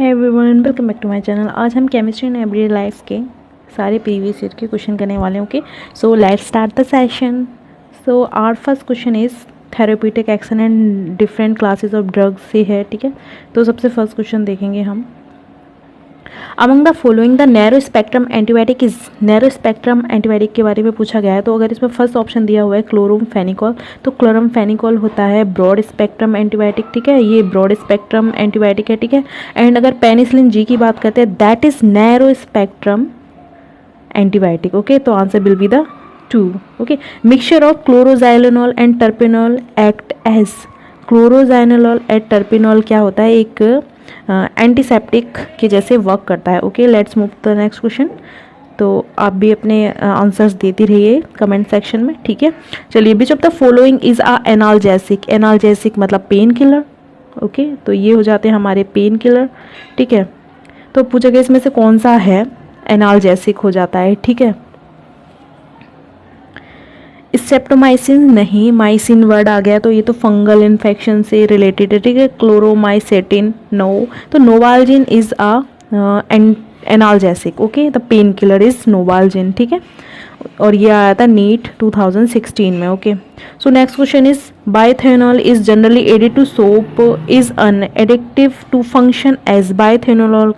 है everyone, welcome back to my channel. आज हम केमिस्ट्री एंड एवरीडे लाइफ के सारे प्रीवियस ईयर के क्वेश्चन करने वाले हैं। Okay, so let's start the session. So our first question is therapeutic action and different classes of drugs से है। ठीक है, तो सबसे फर्स्ट क्वेश्चन देखेंगे हम। Among the following the narrow spectrum antibiotic is. Narrow spectrum antibiotic के बारे में पूछा गया है, तो अगर इसमें फर्स्ट ऑप्शन दिया हुआ है क्लोरमफेनिकोल, तो क्लोरमफेनिकोल होता है ब्रॉड स्पेक्ट्रम एंटीबायोटिक। ठीक है, ये ब्रॉड स्पेक्ट्रम एंटीबायोटिक है। ठीक है, एंड अगर पेनिसिलिन जी की बात करते हैं, that is narrow spectrum antibiotic. Okay, तो answer will be the 2। Okay, mixture of chloroxylenol and terpineol act as. Chloroxylenol and terpineol क्या होता है, एक एंटीसेप्टिक के जैसे वर्क करता है। Okay, let's move to the next question. तो आप भी अपने आंसर्स देती रहिए कमेंट सेक्शन में। ठीक है, चलिए, which of the following is a analgesic. Analgesic मतलब पेन किलर। ओके, तो ये हो जाते हैं हमारे पेन किलर। ठीक है, तो पूछा गया इसमें से कौन सा है एनाल्जेसिक हो जाता है। ठीक है, स्ट्रेप्टोमाइसिन नहीं, माइसिन वर्ड आ गया तो ये तो फंगल इन्फेक्शन से रिलेटेड है। ठीक है, क्लोरोमाइसेटिन नो, तो Novalgin is a analgesic. Okay, the pain killer is Novalgin. ठीक है, और ये आया था नीट 2016 में। Okay, so next question is bithionol is generally added to soap is an एडिक्टिव टू फंक्शन एज। बायथायोनॉल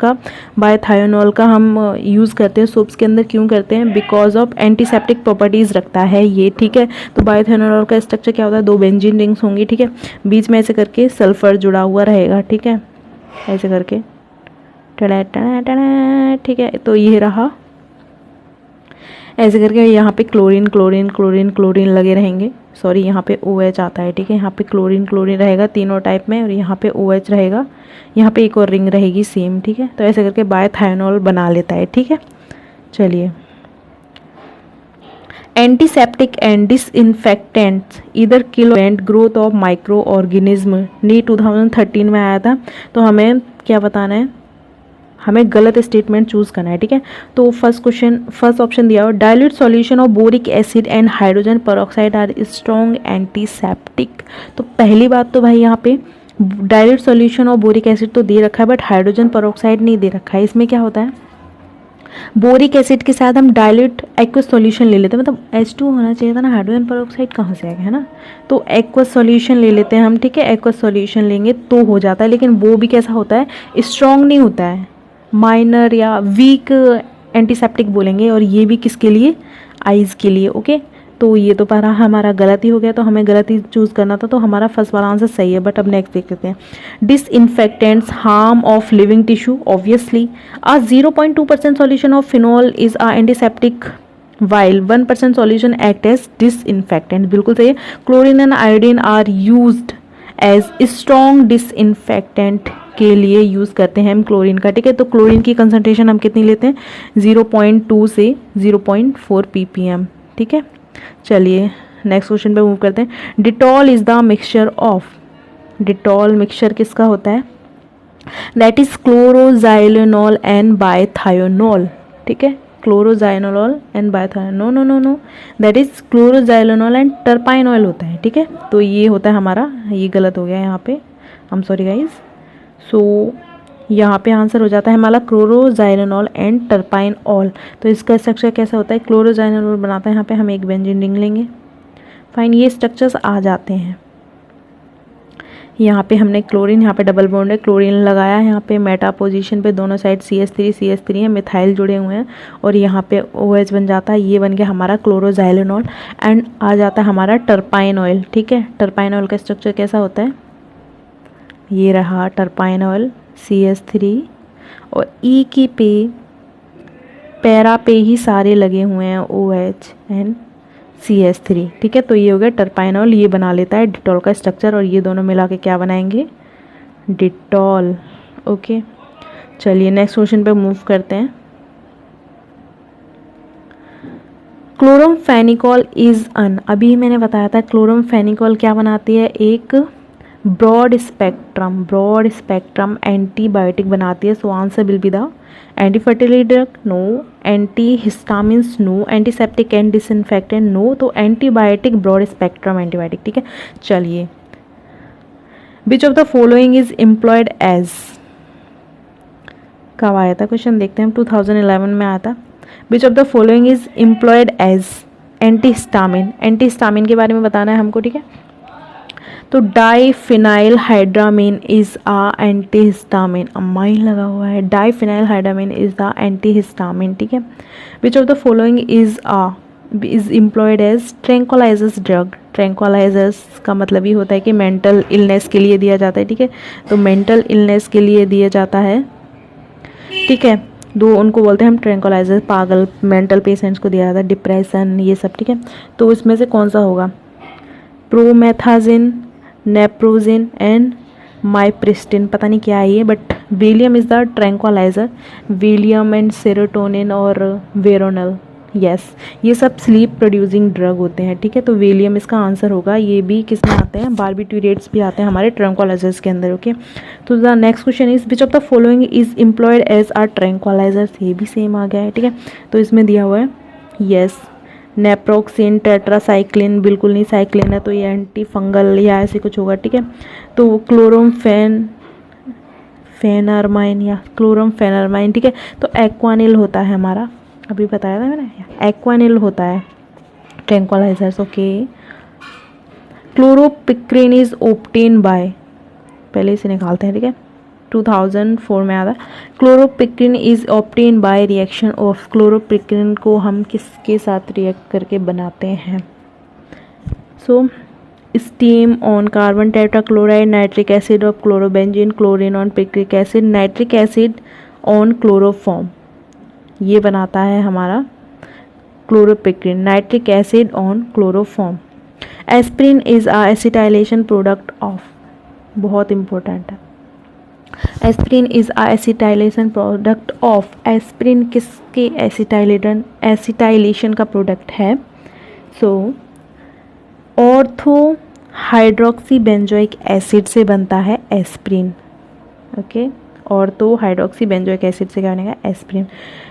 का हम यूज़ करते हैं सोप्स के अंदर, क्यों करते हैं? बिकॉज ऑफ एंटीसेप्टिक प्रॉपर्टीज़ रखता है ये। ठीक है, तो बायथेनॉल का स्ट्रक्चर क्या होता है, 2 बेंजीन रिंग्स होंगी। ठीक है, बीच में ऐसे करके सल्फर जुड़ा हुआ रहेगा। ठीक है, ऐसे करके टड़ा टड़ा टड़ा। ठीक है, तो ये रहा ऐसे करके। यहाँ पे क्लोरीन क्लोरीन क्लोरीन क्लोरीन लगे रहेंगे। सॉरी, यहाँ पे OH आता है। ठीक है, यहाँ पे क्लोरीन क्लोरीन रहेगा तीनों टाइप में, और यहाँ पे OH रहेगा। यहाँ पे एक और रिंग रहेगी सेम। ठीक है, तो ऐसे करके बायथायोनॉल बना लेता है। ठीक है, चलिए, एंटीसेप्टिक एंड डिसइंफेक्टेंट्स इधर kill prevent growth of micro organism. NEET 2013 में आया था, तो हमें क्या बताना है, हमें गलत स्टेटमेंट चूज करना है। ठीक है, तो फर्स्ट ऑप्शन दिया हुआ, dilute solution of boric acid and hydrogen peroxide are strong antiseptic. तो पहली बात तो भाई यहाँ पे dilute solution of boric acid तो दे रखा है, बट हाइड्रोजन पेरोक्साइड नहीं दे रखा है। इसमें क्या होता है, बोरिक एसिड के साथ हम डाइल्यूट एक्वस सॉल्यूशन ले लेते हैं, मतलब H2 होना चाहिए था ना, हाइड्रोजन पेरोक्साइड कहाँ से आएगा, है ना। तो एक्वस सॉल्यूशन ले लेते हैं हम। ठीक है, एक्वस सॉल्यूशन लेंगे तो हो जाता है, लेकिन वो भी कैसा होता है, स्ट्रॉन्ग नहीं होता है, माइनर या वीक एंटीसेप्टिक बोलेंगे। और ये भी किसके लिए, आइज़ के लिए। ओके, तो ये तो पहला हमारा गलत ही हो गया, तो हमें गलत ही चूज़ करना था, तो हमारा फर्स्ट वाला आंसर सही है। बट अब नेक्स्ट देख लेते हैं। Disinfectants harm of living tissue, obviously a 0.2% solution of phenol is a antiseptic while 1% solution act as disinfectant। बिल्कुल सही है। Chlorine and iodine are used as strong disinfectant के लिए यूज़ करते हैं हम क्लोरीन का। ठीक है, तो क्लोरीन की कंसंट्रेशन हम कितनी लेते हैं, 0.2 से 0.4 ppm। ठीक है, चलिए नेक्स्ट क्वेश्चन पे मूव करते हैं। Dettol is the mixture of. Dettol mixture किसका होता है, that is chloroxylenol and bithionol. ठीक है, chloroxylenol and bithionol, no no no no, that is chloroxylenol and terpineol होता है। ठीक है, तो ये होता है हमारा, ये गलत हो गया यहाँ पे, आई एम सॉरी गाइज। सो यहाँ पे आंसर हो जाता है हमारा क्लोरोजाइलेनॉल एंड टर्पाइनॉल। तो इसका स्ट्रक्चर कैसा होता है, क्लोरोजाइलेनॉल बनाता है, यहाँ पे हम एक बेंजीन रिंग लेंगे। फाइन, ये स्ट्रक्चर्स आ जाते हैं। यहाँ पे हमने क्लोरीन, यहाँ पे डबल बॉन्ड है, क्लोरीन लगाया, यहाँ पे मेटा पोजीशन पे दोनों साइड CH3 है, मिथाइल जुड़े हुए हैं, और यहाँ पे OH बन जाता है। ये बन गया हमारा क्लोरोजाइलेनॉल, एंड आ जाता है हमारा टर्पाइन ऑयल। ठीक है, टर्पाइन ऑयल का स्ट्रक्चर कैसा होता है, ये रहा टर्पाइन ऑयल, CH3 और E की पैरा पे ही सारे लगे हुए हैं OH एंड CH3। ठीक है, तो ये हो गया टर्पाइनॉल, ये बना लेता है डिटॉल का स्ट्रक्चर, और ये दोनों मिला के क्या बनाएंगे, डिटॉल। ओके, चलिए नेक्स्ट क्वेश्चन पे मूव करते हैं। क्लोरमफेनिकोल इज अन, अभी मैंने बताया था क्लोरमफेनिकोल क्या बनाती है, एक ब्रॉड स्पेक्ट्रम एंटीबायोटिक बनाती है। So answer will be the anti fertility drug no, anti histamines no, antiseptic and disinfectant no, तो एंटीबायोटिक ब्रॉड स्पेक्ट्रम एंटीबायोटिक। ठीक है, चलिए, which of the following is employed as. कब आया था क्वेश्चन, देखते हैं हम, 2011 में आया था। Which of the following is employed as antihistamine, antihistamine के बारे में बताना है हमको, ठीक है। तो diphenhydramine is a antihistamine, amine लगा हुआ है, diphenhydramine is the antihistamine, ठीक है। Which of the following is employed as tranquilizers drug, tranquilizers का मतलब ये होता है कि मेंटल इलनेस के लिए दिया जाता है, ठीक है। तो मेंटल इलनेस के लिए दिया जाता है, ठीक है। दो उनको बोलते हैं हम ट्रैंक्विलाइजर, पागल मेंटल पेशेंट्स को दिया जाता है, डिप्रेशन ये सब, ठीक है। तो इसमें से कौन सा होगा, प्रोमेथाजिन, नेप्रोजिन एंड माइप्रिस्टिन, पता नहीं क्या है ये, but Valium is the tranquilliser, Valium and serotonin और वेरोनल, यस ये सब स्लीप प्रोड्यूसिंग ड्रग होते हैं, ठीक है। तो वेलियम इसका आंसर होगा, ये भी किस में आते हैं, बारबिट्यूरेट्स भी आते हैं हमारे ट्रैंक्विलाइजर्स के अंदर, ओके। तो the next question is which of the following is employed as are tranquillisers, ये भी सेम आ गया है, ठीक है। तो इसमें दिया हुआ है यस नेप्रोक्सिन, टेट्रासाइक्लिन, बिल्कुल नहीं साइक्लिन है, तो ये एंटी फंगल या ऐसे कुछ होगा, ठीक है। तो फेनरमाइन या क्लोरमफेनरमाइन, ठीक है। तो एक्वानिल होता है हमारा, अभी बताया था मैंने, एक्वानिल होता है tranquillisers, okay. Chloropicrin is obtain bye, पहले इसे निकालते हैं, ठीक है। 2004 में आया था। Chloropicrin is obtain by reaction of, chloropicrin को हम किसके साथ रिएक्ट करके बनाते हैं, so steam on carbon tetrachloride, nitric acid of chlorobenzene, chlorine on picric acid, nitric acid on chloroform, ये बनाता है हमारा chloropicrin, nitric acid on chloroform. Aspirin is a acetylation product of, बहुत इंपॉर्टेंट है, aspirin is a acetylation product of, aspirin किसके acetylation का product है, so ortho hydroxy benzoic acid से बनता है aspirin, okay. Ortho hydroxy benzoic acid से क्या बनेगा, aspirin.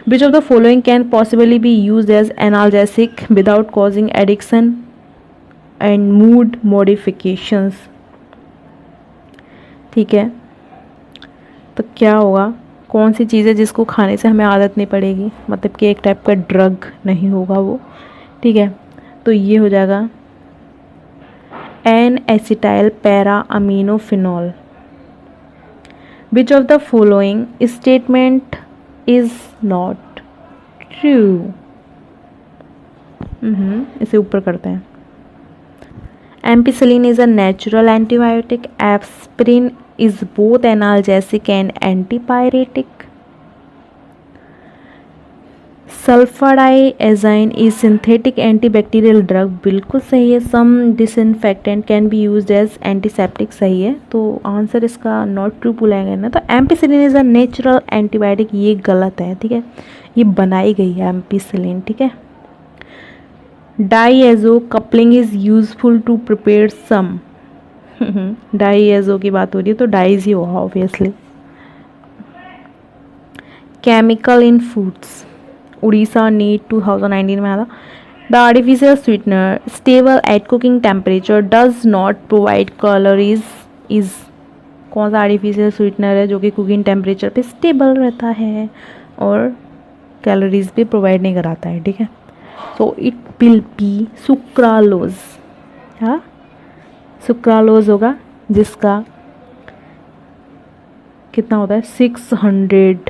Which of the following can possibly be use as analgesic without causing addiction and mood modifications, ठीक है। तो क्या होगा, कौन सी चीज़ है जिसको खाने से हमें आदत नहीं पड़ेगी, मतलब कि एक टाइप का ड्रग नहीं होगा वो, ठीक है। तो ये हो जाएगा N acetyl para aminophenol. Which of the following statement is not true, इसे ऊपर करते हैं। Ampicillin is a natural antibiotic, aspirin is both analgesic and antipyretic, sulfadiazine is synthetic antibacterial drug, बिल्कुल सही है। some disinfectant can be used as antiseptic, सही है। तो आंसर इसका नॉट ट्रू बोलेंगे ना, तो ampicillin is a natural antibiotic, ये गलत है, ठीक है, ये बनाई गई है एम्पिसिलिन, ठीक है। Diazo coupling is useful to prepare some, diazo की बात हो रही है तो डाइज ही होगा obviously. Chemical in foods, Orissa NEET 2019 में आया था। The artificial sweetener stable at cooking temperature does not provide calories is, कौन सा आर्टिफिशियल स्वीटनर है जो कि कुकिंग टेम्परेचर पे स्टेबल रहता है और कैलोरीज भी प्रोवाइड नहीं कराता है, ठीक है। So it will be sucralose, हाँ सुक्रालोज होगा, जिसका कितना होता है 600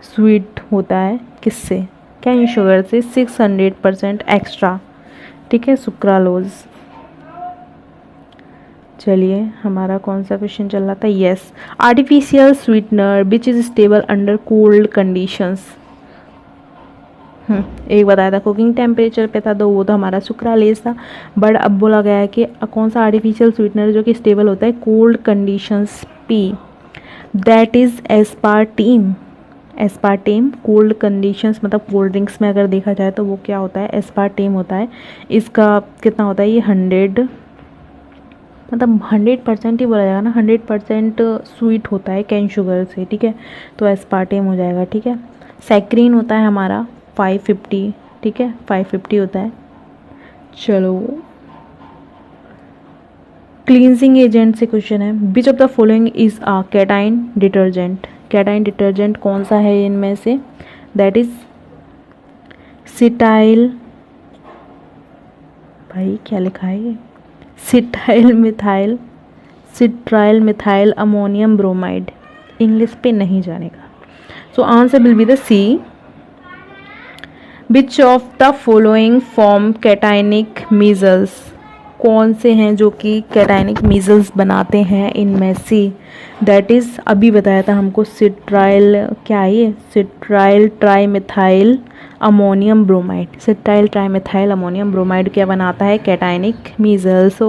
स्वीट होता है, किससे, कैन शुगर से 600% एक्स्ट्रा, ठीक है, सुक्रालोज। चलिए हमारा कौन सा क्वेश्चन चल रहा था, yes artificial sweetener which is stable under cold conditions, एक बताया था कुकिंग टेम्परेचर पे था, तो वो तो हमारा सुक्रालेज था, बट अब बोला गया है कि कौन सा आर्टिफिशियल स्वीटनर जो कि स्टेबल होता है कोल्ड कंडीशंस पे, that is aspartame, aspartame cold conditions, मतलब कोल्ड ड्रिंक्स में अगर देखा जाए तो वो क्या होता है, एस्पार्टेम होता है। इसका कितना होता है, ये 100 मतलब 100% ही बोला जाएगा ना, 100% स्वीट होता है कैन शुगर से, ठीक है, तो एस्पार्टेम हो जाएगा, ठीक है। सैक्रीन होता है हमारा 550, ठीक है 550 होता है। चलो क्लींजिंग एजेंट से क्वेश्चन है, which of the following is a cation detergent, cation detergent कौन सा है इनमें से? दैट इज सिटाइल, भाई क्या लिखा है ये, cetyl methyl ammonium bromide. English पे नहीं जानेगा। So answer will be the C. Which of the following form cationic measles, कौन से हैं जो कि कैटाइनिक मीजल्स बनाते हैं इनमें से? दैट इज़ अभी बताया था हमको, सिट्राइल, क्या है ये, cetyl trimethyl ammonium bromide. Cetyl trimethyl ammonium bromide क्या बनाता है? Cationic measles.